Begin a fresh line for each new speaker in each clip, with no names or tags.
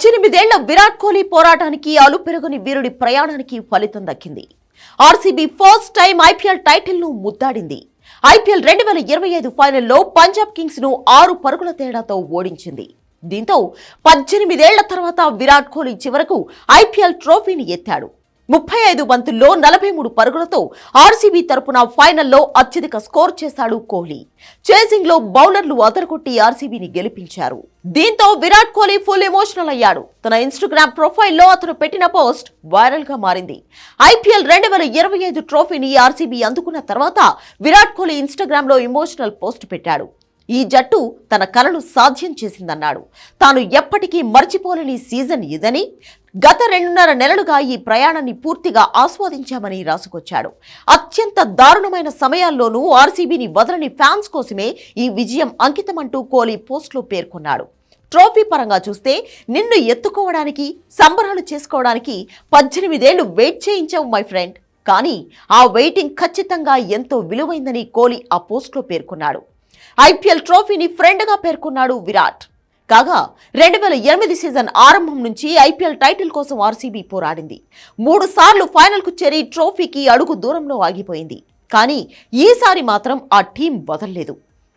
18 ఏళ్ల విరాట్ కోహ్లీ పోరాటానికి అలుపెరగని వీరుడి ప్రయాణానికి ఫలితం దక్కింది. RCB first time IPL title ను ముద్దాడింది. ఐపీఎల్ 2025 ఫైనల్లో పంజాబ్ కింగ్స్ ను 6 పరుగుల తేడాతో ఓడించింది. దీంతో 18 ఏళ్ల తర్వాత విరాట్ కోహ్లీ చివరకు ఐపీఎల్ ట్రోఫీని ఎత్తాడు. 35 బంతుల్లో 43 పరుగులతో ఆర్సీబీ తరపున ఫైనల్లో అత్యధిక స్కోర్ చేశాడు కోహ్లీ. చేసింగ్ లో బౌలర్లు అదరగొట్టి ఆర్సీబీని గెలిపించారు. దీంతో విరాట్ కోహ్లీ ఫుల్ ఎమోషనల్ అయ్యాడు. తన ఇన్స్టాగ్రామ్ ప్రొఫైల్లో అతను పెట్టిన పోస్ట్ వైరల్ గా మారింది. ఐపీఎల్ 2025 ట్రోఫీని ఆర్సీబీ అందుకున్న తర్వాత విరాట్ కోహ్లీ ఇన్స్టాగ్రామ్ లో ఎమోషనల్ పోస్ట్ పెట్టాడు. ఈ జట్టు తన కలను సాధ్యం చేసిందన్నాడు. తాను ఎప్పటికీ మర్చిపోలేని సీజన్ ఇదని, గత 2.5 నెలలుగా ఈ ప్రయాణాన్ని పూర్తిగా ఆస్వాదించామని రాసుకొచ్చాడు. అత్యంత దారుణమైన సమయాల్లోనూ ఆర్సీబీని వదలని ఫ్యాన్స్ కోసమే ఈ విజయం అంకితమంటూ కోహ్లీ పోస్ట్లో పేర్కొన్నాడు. ట్రోఫీ పరంగా చూస్తే నిన్ను ఎత్తుకోవడానికి, సంబరాలు చేసుకోవడానికి 18 ఏళ్లు వెయిట్ చేయించావు మై ఫ్రెండ్. కానీ ఆ వెయిటింగ్ ఖచ్చితంగా ఎంతో విలువైందని కోహ్లీ ఆ పోస్ట్లో పేర్కొన్నాడు. ఐపీఎల్ ట్రోఫీని ఫ్రెండ్ గా పేర్కొన్నాడు విరాట్. కాగా 2008 సీజన్ ఆరంభం నుంచి ఐపీఎల్ టైటిల్ కోసం ఆర్సీబీ పోరాడింది. 3 సార్లు ఫైనల్ కు చేరి ట్రోఫీకి అడుగు దూరంలో ఆగిపోయింది. కానీ ఈసారి మాత్రం ఆ టీం వదల్లేదు,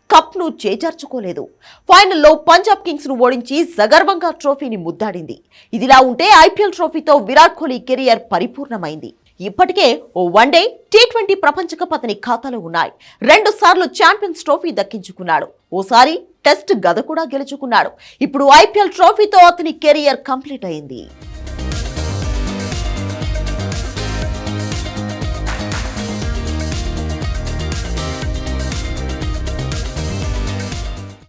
కప్ ను చేజార్చుకోలేదు. ఫైనల్లో పంజాబ్ కింగ్స్ ను ఓడించి సగర్వంగా ట్రోఫీని ముద్దాడింది. ఇదిలా ఉంటే ఐపీఎల్ ట్రోఫీతో విరాట్ కోహ్లీ కెరియర్ పరిపూర్ణమైంది. ఇప్పటికే ఓ వన్డే, టీ20 ప్రపంచ కప్ అతని ఖాతాలో ఉన్నాయి. 2 సార్లు ఛాంపియన్స్ ట్రోఫీ దక్కించుకున్నాడు. ఓసారి టెస్ట్ గద కూడా గెలుచుకున్నాడు. ఇప్పుడు ఐపీఎల్ ట్రోఫీతో అతని కెరియర్ కంప్లీట్ అయింది.